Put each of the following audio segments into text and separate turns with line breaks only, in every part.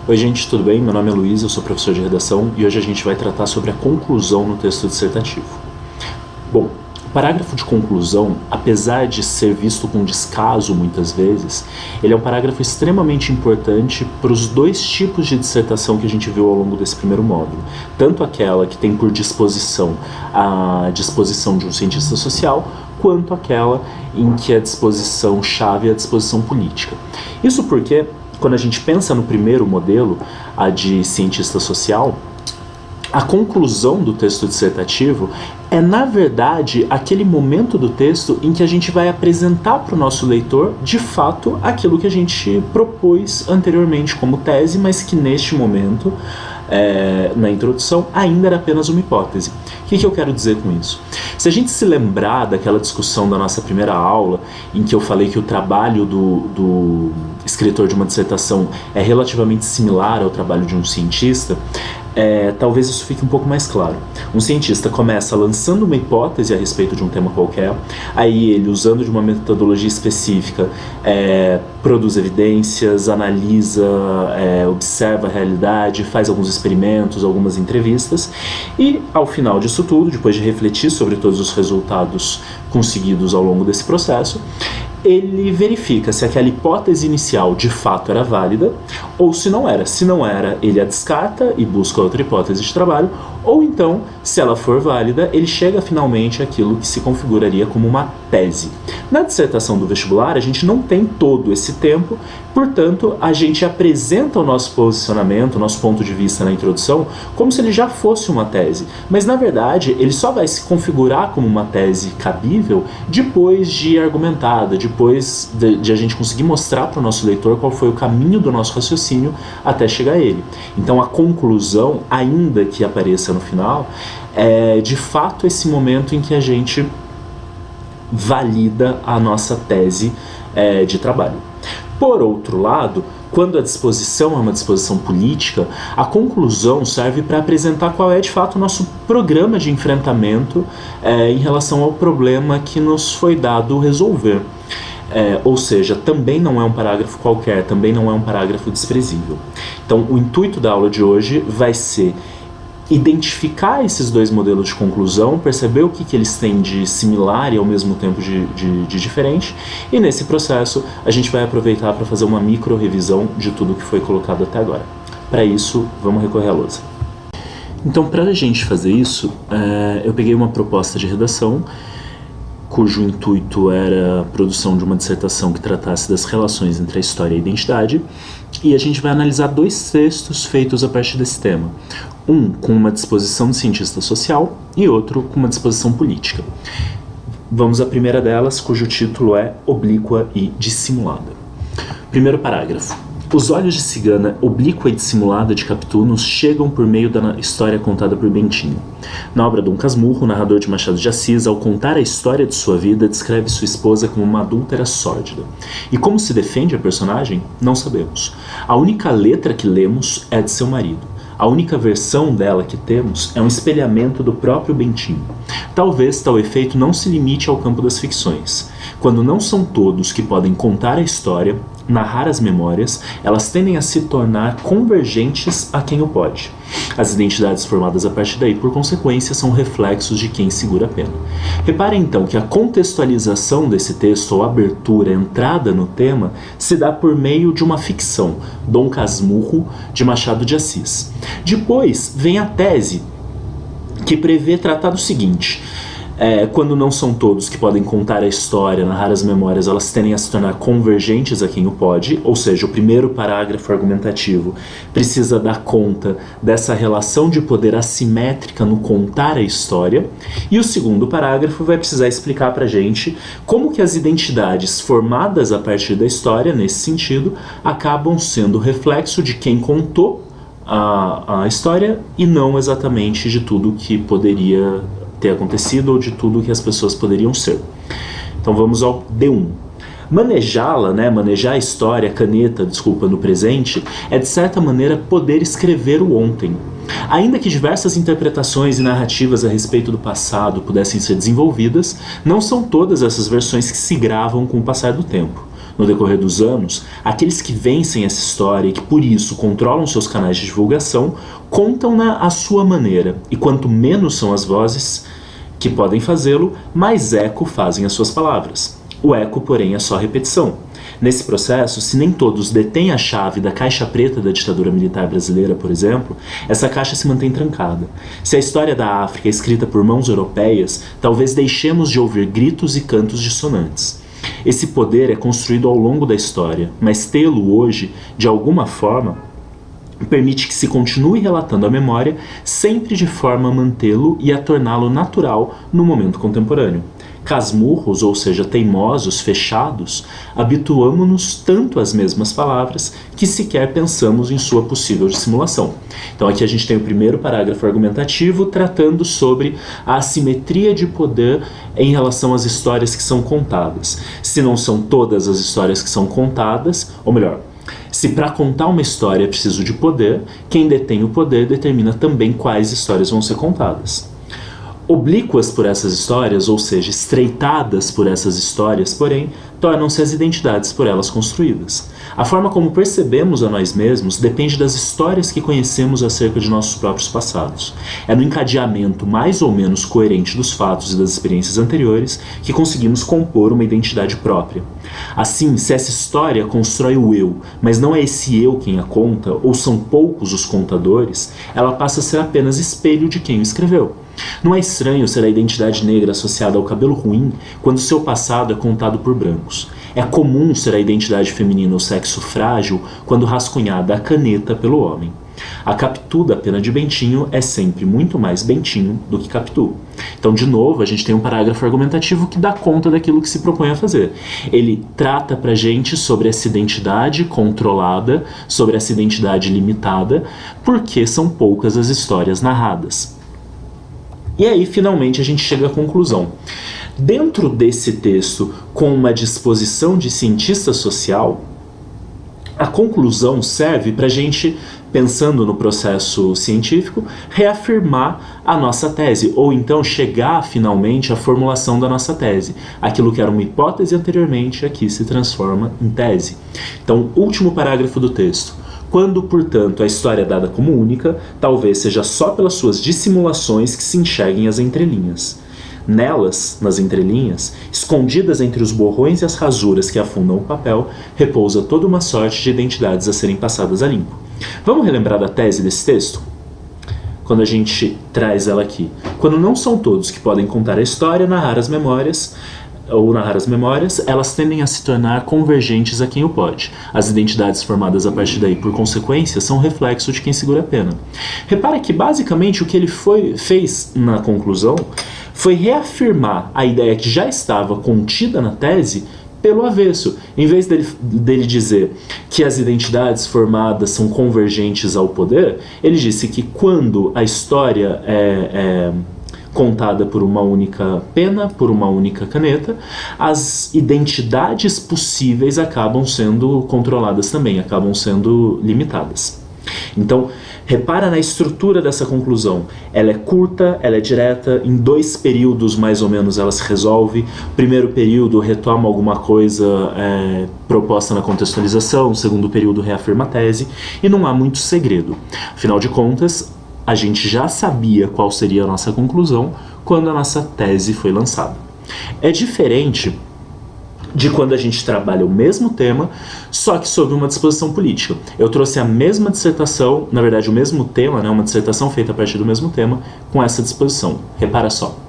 Oi gente, tudo bem? Meu nome é Luiz, eu sou professor de redação e hoje a gente vai tratar sobre a conclusão no texto dissertativo. Bom, o parágrafo de conclusão, apesar de ser visto com descaso muitas vezes, ele é um parágrafo extremamente importante para os dois tipos de dissertação que a gente viu ao longo desse primeiro módulo. Tanto aquela que tem por disposição a disposição de um cientista social, quanto aquela em que a disposição-chave é a disposição política. Isso porque, quando a gente pensa no primeiro modelo, a de cientista social, a conclusão do texto dissertativo é, na verdade, aquele momento do texto em que a gente vai apresentar para o nosso leitor, de fato, aquilo que a gente propôs anteriormente como tese, mas que neste momento, na introdução, ainda era apenas uma hipótese. O que eu quero dizer com isso? Se a gente se lembrar daquela discussão da nossa primeira aula, em que eu falei que o trabalho do escritor de uma dissertação é relativamente similar ao trabalho de um cientista, talvez isso fique um pouco mais claro. Um cientista começa lançando uma hipótese a respeito de um tema qualquer, aí ele, usando de uma metodologia específica, produz evidências, analisa, observa a realidade, faz alguns experimentos, algumas entrevistas, e ao final disso tudo, depois de refletir sobre todos os resultados conseguidos ao longo desse processo, ele verifica se aquela hipótese inicial de fato era válida ou se não era. Se não era, ele a descarta e busca outra hipótese de trabalho, ou então, se ela for válida, ele chega finalmente àquilo que se configuraria como uma tese. Na dissertação do vestibular, a gente não tem todo esse tempo, portanto, a gente apresenta o nosso posicionamento, o nosso ponto de vista na introdução, como se ele já fosse uma tese. Mas, na verdade, ele só vai se configurar como uma tese cabível depois de argumentada, depois de a gente conseguir mostrar para o nosso leitor qual foi o caminho do nosso raciocínio até chegar a ele. Então, a conclusão, ainda que apareça no final, é de fato esse momento em que a gente valida a nossa tese de trabalho. Por outro lado, quando a disposição é uma disposição política, a conclusão serve para apresentar qual é de fato o nosso programa de enfrentamento em relação ao problema que nos foi dado resolver. Ou seja, também não é um parágrafo qualquer, também não é um parágrafo desprezível. Então, o intuito da aula de hoje vai ser identificar esses dois modelos de conclusão, perceber o que eles têm de similar e ao mesmo tempo de diferente, e nesse processo a gente vai aproveitar para fazer uma micro-revisão de tudo que foi colocado até agora. Para isso, vamos recorrer à lousa. Então, para a gente fazer isso, eu peguei uma proposta de redação, cujo intuito era a produção de uma dissertação que tratasse das relações entre a história e a identidade, e a gente vai analisar dois textos feitos a partir desse tema. Um com uma disposição de cientista social e outro com uma disposição política. Vamos à primeira delas, cujo título é Oblíqua e Dissimulada. Primeiro parágrafo. Os olhos de cigana, oblíqua e dissimulada de Capitu nos chegam por meio da história contada por Bentinho. Na obra Dom Casmurro, o narrador de Machado de Assis, ao contar a história de sua vida, descreve sua esposa como uma adúltera sórdida. E como se defende a personagem? Não sabemos. A única letra que lemos é a de seu marido. A única versão dela que temos é um espelhamento do próprio Bentinho. Talvez tal efeito não se limite ao campo das ficções. Quando não são todos que podem contar a história, narrar as memórias, elas tendem a se tornar convergentes a quem o pode. As identidades formadas a partir daí, por consequência, são reflexos de quem segura a pena. Reparem então que a contextualização desse texto, ou abertura, entrada no tema, se dá por meio de uma ficção, Dom Casmurro, de Machado de Assis. Depois vem a tese, que prevê tratar do seguinte: quando não são todos que podem contar a história, narrar as memórias, elas tendem a se tornar convergentes a quem o pode, ou seja, o primeiro parágrafo argumentativo precisa dar conta dessa relação de poder assimétrica no contar a história, e o segundo parágrafo vai precisar explicar pra gente como que as identidades formadas a partir da história, nesse sentido, acabam sendo reflexo de quem contou a história e não exatamente de tudo que poderia ter acontecido ou de tudo que as pessoas poderiam ser. Então vamos ao D1. Manejá-la, manejar a história, caneta, no presente, é de certa maneira poder escrever o ontem. Ainda que diversas interpretações e narrativas a respeito do passado pudessem ser desenvolvidas, não são todas essas versões que se gravam com o passar do tempo. no decorrer dos anos, aqueles que vencem essa história e que por isso controlam seus canais de divulgação, contam-na à sua maneira, e quanto menos são as vozes que podem fazê-lo, mais eco fazem as suas palavras. O eco, porém, é só repetição. Nesse processo, se nem todos detêm a chave da caixa preta da ditadura militar brasileira, por exemplo, essa caixa se mantém trancada. Se a história da África é escrita por mãos europeias, talvez deixemos de ouvir gritos e cantos dissonantes. Esse poder é construído ao longo da história, mas tê-lo hoje, de alguma forma, permite que se continue relatando a memória, sempre de forma a mantê-lo e a torná-lo natural no momento contemporâneo. Casmurros, ou seja, teimosos, fechados, habituamo-nos tanto às mesmas palavras que sequer pensamos em sua possível dissimulação. Então aqui a gente tem o primeiro parágrafo argumentativo tratando sobre a assimetria de poder em relação às histórias que são contadas. Se não são todas as histórias que são contadas, ou melhor, se para contar uma história é preciso de poder, quem detém o poder determina também quais histórias vão ser contadas. Oblíquas por essas histórias, ou seja, estreitadas por essas histórias, porém, tornam-se as identidades por elas construídas. A forma como percebemos a nós mesmos depende das histórias que conhecemos acerca de nossos próprios passados. É no encadeamento mais ou menos coerente dos fatos e das experiências anteriores que conseguimos compor uma identidade própria. Assim, se essa história constrói o eu, mas não é esse eu quem a conta, ou são poucos os contadores, ela passa a ser apenas espelho de quem o escreveu. Não é estranho ser a identidade negra associada ao cabelo ruim quando seu passado é contado por brancos. É comum ser a identidade feminina ou sexo frágil quando rascunhada a caneta pelo homem. A Capitu da pena de Bentinho é sempre muito mais Bentinho do que Capitu. Então, de novo, a gente tem um parágrafo argumentativo que dá conta daquilo que se propõe a fazer. Ele trata pra gente sobre essa identidade controlada, sobre essa identidade limitada, porque são poucas as histórias narradas. E aí, finalmente, a gente chega à conclusão. Dentro desse texto, com uma disposição de cientista social, a conclusão serve para a gente, pensando no processo científico, reafirmar a nossa tese, ou então chegar finalmente à formulação da nossa tese. Aquilo que era uma hipótese anteriormente, aqui se transforma em tese. Então, último parágrafo do texto. Quando, portanto, a história é dada como única, talvez seja só pelas suas dissimulações que se enxerguem as entrelinhas. Nelas, nas entrelinhas, escondidas entre os borrões e as rasuras que afundam o papel, repousa toda uma sorte de identidades a serem passadas a limpo. Vamos relembrar da tese desse texto? Quando a gente traz ela aqui. Quando não são todos que podem contar a história, narrar as memórias, elas tendem a se tornar convergentes a quem o pode. As identidades formadas a partir daí, por consequência, são reflexo de quem segura a pena. Repara que, basicamente, o que ele fez na conclusão foi reafirmar a ideia que já estava contida na tese pelo avesso. Em vez dele dizer que as identidades formadas são convergentes ao poder, ele disse que quando a história é contada por uma única pena, por uma única caneta, as identidades possíveis acabam sendo controladas também, acabam sendo limitadas. Então, repara na estrutura dessa conclusão. Ela é curta, ela é direta, em 2 períodos mais ou menos ela se resolve. O primeiro período retoma alguma coisa proposta na contextualização, o segundo período reafirma a tese, e não há muito segredo. Afinal de contas, a gente já sabia qual seria a nossa conclusão quando a nossa tese foi lançada. É diferente de quando a gente trabalha o mesmo tema, só que sob uma disposição política. Eu trouxe a mesma dissertação, na verdade o mesmo tema, uma dissertação feita a partir do mesmo tema, com essa disposição. Repara só.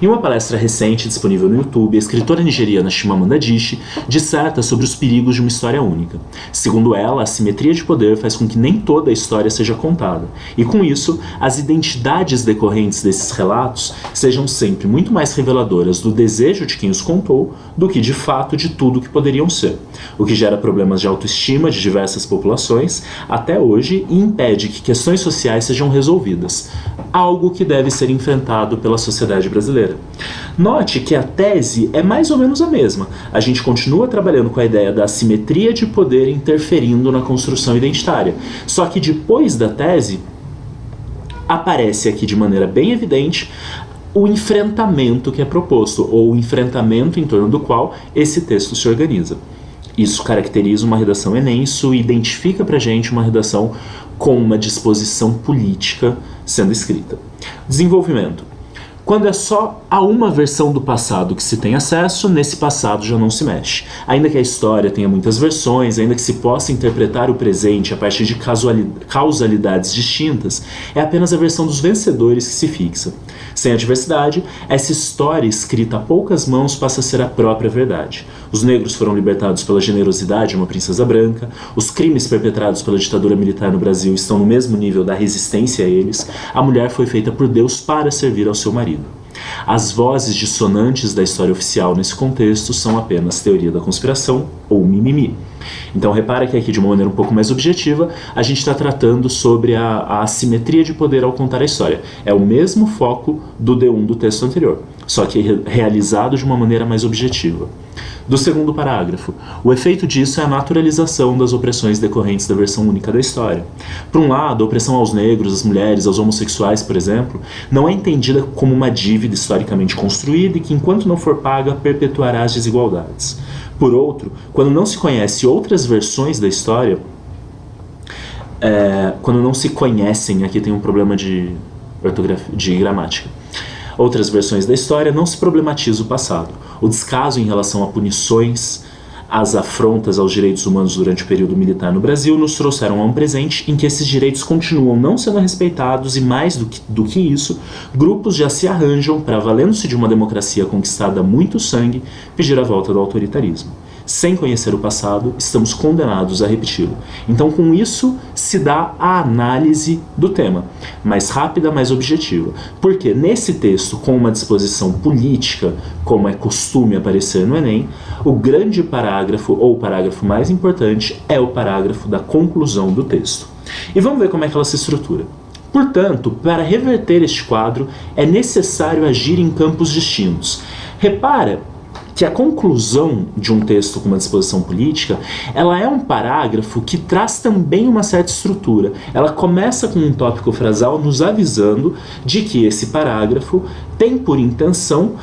Em uma palestra recente disponível no YouTube, a escritora nigeriana Chimamanda Adichie disserta sobre os perigos de uma história única. Segundo ela, a simetria de poder faz com que nem toda a história seja contada, e com isso, as identidades decorrentes desses relatos sejam sempre muito mais reveladoras do desejo de quem os contou do que de fato de tudo que poderiam ser, o que gera problemas de autoestima de diversas populações até hoje e impede que questões sociais sejam resolvidas, algo que deve ser enfrentado pela sociedade brasileira. Note que a tese é mais ou menos a mesma. A gente continua trabalhando com a ideia da assimetria de poder interferindo na construção identitária. Só que depois da tese, aparece aqui de maneira bem evidente o enfrentamento que é proposto, ou o enfrentamento em torno do qual esse texto se organiza. Isso caracteriza uma redação Enem, isso identifica pra gente uma redação com uma disposição política sendo escrita. Desenvolvimento. Quando é só a uma versão do passado que se tem acesso, nesse passado já não se mexe. Ainda que a história tenha muitas versões, ainda que se possa interpretar o presente a partir de causalidades distintas, é apenas a versão dos vencedores que se fixa. Sem a diversidade, essa história escrita a poucas mãos passa a ser a própria verdade. Os negros foram libertados pela generosidade de uma princesa branca, os crimes perpetrados pela ditadura militar no Brasil estão no mesmo nível da resistência a eles, a mulher foi feita por Deus para servir ao seu marido. As vozes dissonantes da história oficial nesse contexto são apenas teoria da conspiração ou mimimi. Então repara que aqui, de uma maneira um pouco mais objetiva, a gente está tratando sobre a assimetria de poder ao contar a história. É o mesmo foco do D1 do texto anterior, só que realizado de uma maneira mais objetiva. Do segundo parágrafo, o efeito disso é a naturalização das opressões decorrentes da versão única da história. Por um lado, a opressão aos negros, às mulheres, aos homossexuais, por exemplo, não é entendida como uma dívida historicamente construída e que, enquanto não for paga, perpetuará as desigualdades. Por outro, quando não se conhece outras versões da história, quando não se conhecem, aqui tem um problema de gramática, outras versões da história, não se problematiza o passado. O descaso em relação a punições, as afrontas aos direitos humanos durante o período militar no Brasil nos trouxeram a um presente em que esses direitos continuam não sendo respeitados e, mais do que isso, grupos já se arranjam para, valendo-se de uma democracia conquistada a muito sangue, pedir a volta do autoritarismo. Sem conhecer o passado, estamos condenados a repeti-lo. Então, com isso, se dá a análise do tema, mais rápida, mais objetiva. Porque nesse texto, com uma disposição política, como é costume aparecer no Enem, o grande parágrafo, ou o parágrafo mais importante, é o parágrafo da conclusão do texto. E vamos ver como é que ela se estrutura. Portanto, para reverter este quadro, é necessário agir em campos distintos. Repara que a conclusão de um texto com uma disposição política, ela é um parágrafo que traz também uma certa estrutura. Ela começa com um tópico frasal nos avisando de que esse parágrafo tem por intenção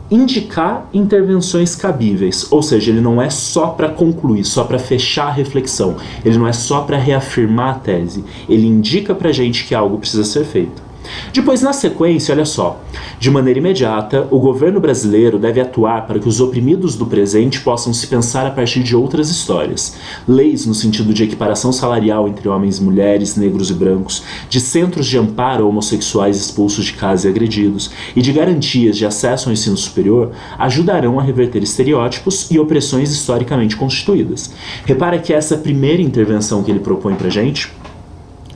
indicar intervenções cabíveis, ou seja, ele não é só para concluir, só para fechar a reflexão, ele não é só para reafirmar a tese, ele indica para a gente que algo precisa ser feito. Depois, na sequência, olha só, de maneira imediata, o governo brasileiro deve atuar para que os oprimidos do presente possam se pensar a partir de outras histórias. Leis no sentido de equiparação salarial entre homens e mulheres, negros e brancos, de centros de amparo a homossexuais expulsos de casa e agredidos, e de garantias de acesso ao ensino superior, ajudarão a reverter estereótipos e opressões historicamente constituídas. Repara que essa primeira intervenção que ele propõe pra gente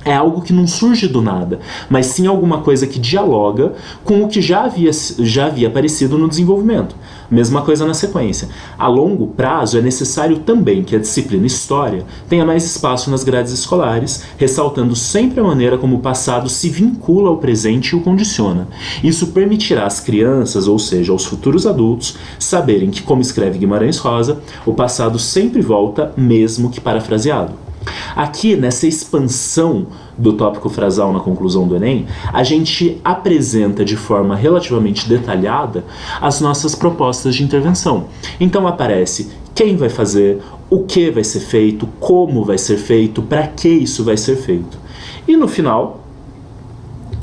é algo que não surge do nada, mas sim alguma coisa que dialoga com o que já havia aparecido no desenvolvimento. Mesma coisa na sequência. A longo prazo é necessário também que a disciplina História tenha mais espaço nas grades escolares, ressaltando sempre a maneira como o passado se vincula ao presente e o condiciona. Isso permitirá às crianças, ou seja, aos futuros adultos, saberem que, como escreve Guimarães Rosa, o passado sempre volta, mesmo que parafraseado. Aqui, nessa expansão do tópico frasal na conclusão do Enem, a gente apresenta de forma relativamente detalhada as nossas propostas de intervenção. Então aparece quem vai fazer, o que vai ser feito, como vai ser feito, para que isso vai ser feito. E no final,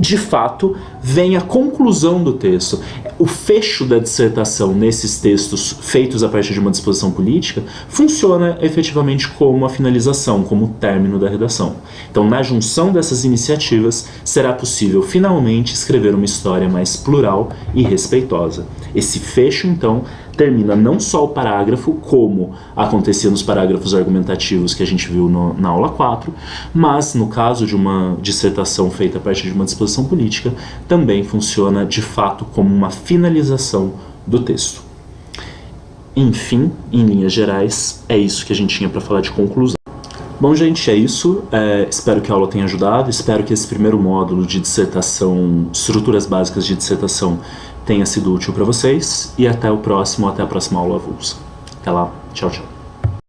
de fato, vem a conclusão do texto. O fecho da dissertação nesses textos feitos a partir de uma disposição política funciona efetivamente como a finalização, como o término da redação. Então, na junção dessas iniciativas, será possível finalmente escrever uma história mais plural e respeitosa. Esse fecho, então, termina não só o parágrafo, como acontecia nos parágrafos argumentativos que a gente viu na aula 4, mas no caso de uma dissertação feita a partir de uma disposição política, também funciona de fato como uma finalização do texto. Enfim, em linhas gerais, é isso que a gente tinha para falar de conclusão. Bom, gente, é isso. Espero que a aula tenha ajudado, espero que esse primeiro módulo de dissertação, estruturas básicas de dissertação, tenha sido útil para vocês, e até a próxima aula avulsa. Até lá, tchau, tchau.